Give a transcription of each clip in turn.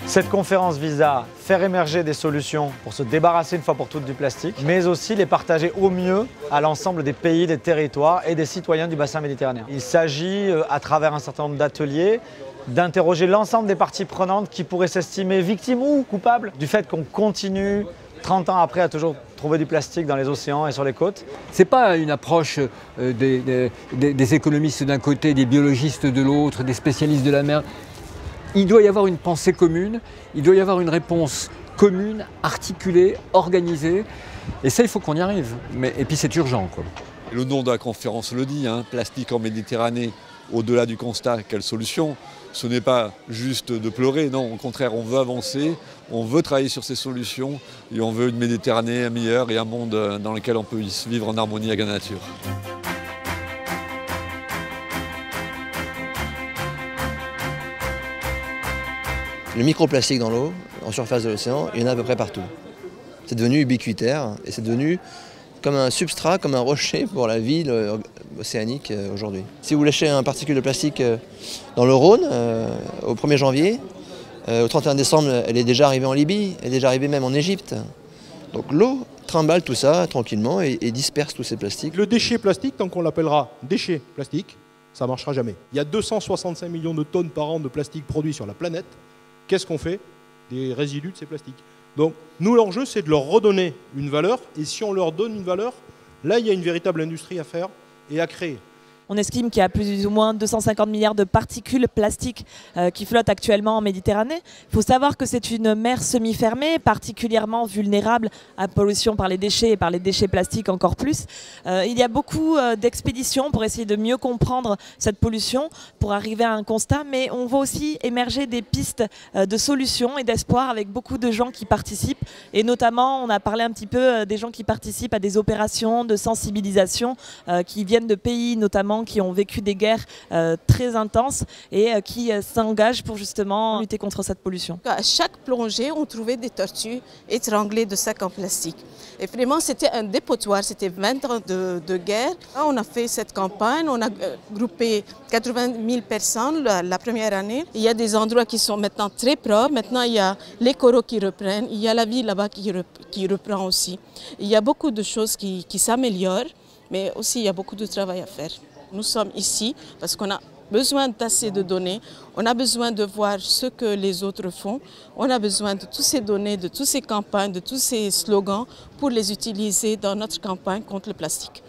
Cette conférence vise à faire émerger des solutions pour se débarrasser une fois pour toutes du plastique, mais aussi les partager au mieux à l'ensemble des pays, des territoires et des citoyens du bassin méditerranéen. Il s'agit, à travers un certain nombre d'ateliers, d'interroger l'ensemble des parties prenantes qui pourraient s'estimer victimes ou coupables du fait qu'on continue 30 ans après à toujours trouver du plastique dans les océans et sur les côtes. Ce n'est pas une approche des économistes d'un côté, des biologistes de l'autre, des spécialistes de la mer. Il doit y avoir une pensée commune, il doit y avoir une réponse commune, articulée, organisée. Et ça, il faut qu'on y arrive. Et puis c'est urgent, quoi. Le nom de la conférence le dit, hein, plastique en Méditerranée, au-delà du constat, quelle solution? Ce n'est pas juste de pleurer, non, au contraire, on veut avancer, on veut travailler sur ces solutions et on veut une Méditerranée meilleure et un monde dans lequel on peut vivre en harmonie avec la nature. Le microplastique dans l'eau, en surface de l'océan, il y en a à peu près partout. C'est devenu ubiquitaire et c'est devenu comme un substrat, comme un rocher pour la vie océanique aujourd'hui. Si vous lâchez un particule de plastique dans le Rhône au 1er janvier, au 31 décembre, elle est déjà arrivée en Libye, elle est déjà arrivée même en Égypte. Donc l'eau trimballe tout ça tranquillement et disperse tous ces plastiques. Le déchet plastique, tant qu'on l'appellera déchet plastique, ça ne marchera jamais. Il y a 265 millions de tonnes par an de plastique produits sur la planète. Qu'est-ce qu'on fait des résidus de ces plastiques? Donc nous, l'enjeu, c'est de leur redonner une valeur. Et si on leur donne une valeur, là, il y a une véritable industrie à faire et à créer. On estime qu'il y a plus ou moins 250 milliards de particules plastiques qui flottent actuellement en Méditerranée. Il faut savoir que c'est une mer semi-fermée, particulièrement vulnérable à la pollution par les déchets et par les déchets plastiques encore plus. Il y a beaucoup d'expéditions pour essayer de mieux comprendre cette pollution, pour arriver à un constat, mais on voit aussi émerger des pistes de solutions et d'espoir avec beaucoup de gens qui participent. Et notamment, on a parlé un petit peu des gens qui participent à des opérations de sensibilisation qui viennent de pays notamment qui ont vécu des guerres très intenses et qui s'engagent pour justement lutter contre cette pollution. À chaque plongée, on trouvait des tortues étranglées de sacs en plastique. Et vraiment, c'était un dépotoir, c'était 20 ans de guerre. On a fait cette campagne, on a groupé 80 000 personnes la première année. Il y a des endroits qui sont maintenant très propres. Maintenant, il y a les coraux qui reprennent, il y a la vie là-bas qui reprend aussi. Il y a beaucoup de choses qui s'améliorent, mais aussi il y a beaucoup de travail à faire. Nous sommes ici parce qu'on a besoin d'assez de données, on a besoin de voir ce que les autres font, on a besoin de toutes ces données, de toutes ces campagnes, de tous ces slogans pour les utiliser dans notre campagne contre le plastique.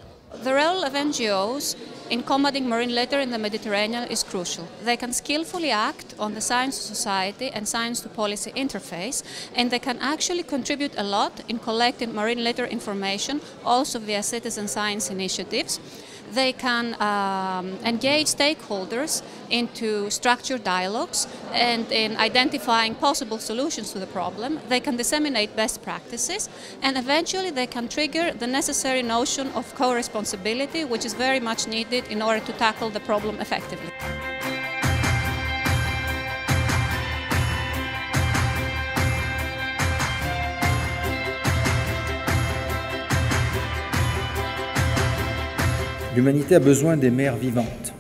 The role of NGOs in combating marine litter in the Mediterranean is crucial. They can skillfully act on the science to society and science to policy interface, and they can actually contribute a lot in collecting marine litter information, also via citizen science initiatives. They can engage stakeholders into structured dialogues and in identifying possible solutions to the problem. They can disseminate best practices and eventually they can trigger the necessary notion of co-responsibility, which is very much needed in order to tackle the problem effectively. L'humanité a besoin des mers vivantes.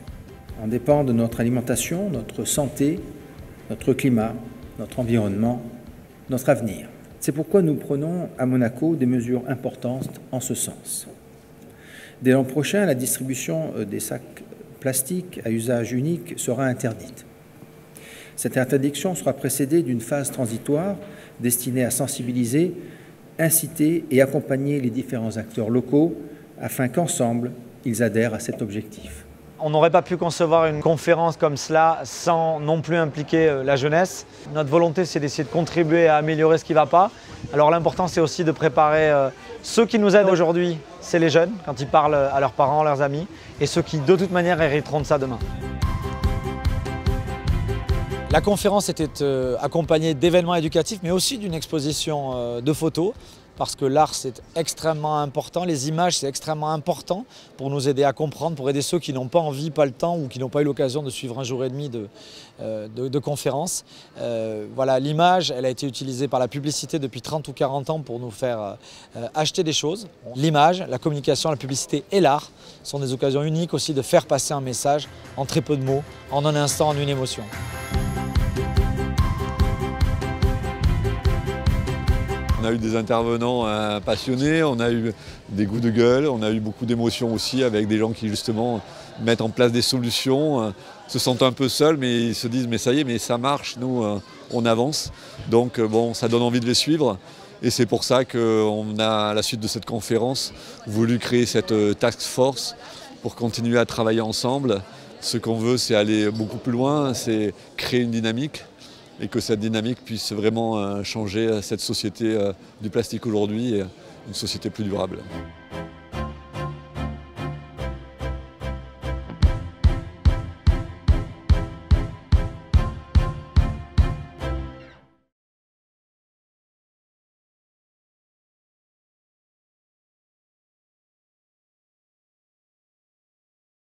En dépendent notre alimentation, notre santé, notre climat, notre environnement, notre avenir. C'est pourquoi nous prenons à Monaco des mesures importantes en ce sens. Dès l'an prochain, la distribution des sacs plastiques à usage unique sera interdite. Cette interdiction sera précédée d'une phase transitoire destinée à sensibiliser, inciter et accompagner les différents acteurs locaux afin qu'ensemble, ils adhèrent à cet objectif. On n'aurait pas pu concevoir une conférence comme cela sans non plus impliquer la jeunesse. Notre volonté, c'est d'essayer de contribuer à améliorer ce qui ne va pas. Alors l'important, c'est aussi de préparer ceux qui nous aident aujourd'hui, c'est les jeunes, quand ils parlent à leurs parents, leurs amis, et ceux qui, de toute manière, hériteront de ça demain. La conférence était accompagnée d'événements éducatifs, mais aussi d'une exposition de photos, parce que l'art c'est extrêmement important, les images c'est extrêmement important pour nous aider à comprendre, pour aider ceux qui n'ont pas envie, pas le temps ou qui n'ont pas eu l'occasion de suivre un jour et demi de conférence. Voilà, l'image elle a été utilisée par la publicité depuis 30 ou 40 ans pour nous faire acheter des choses. L'image, la communication, la publicité et l'art sont des occasions uniques aussi de faire passer un message en très peu de mots, en un instant, en une émotion. On a eu des intervenants passionnés, on a eu des coups de gueule, on a eu beaucoup d'émotions aussi avec des gens qui justement mettent en place des solutions, se sentent un peu seuls mais ils se disent mais ça y est, mais ça marche, nous on avance. Donc bon, ça donne envie de les suivre et c'est pour ça qu'on a à la suite de cette conférence voulu créer cette task force pour continuer à travailler ensemble. Ce qu'on veut, c'est aller beaucoup plus loin, c'est créer une dynamique et que cette dynamique puisse vraiment changer cette société du plastique aujourd'hui, une société plus durable.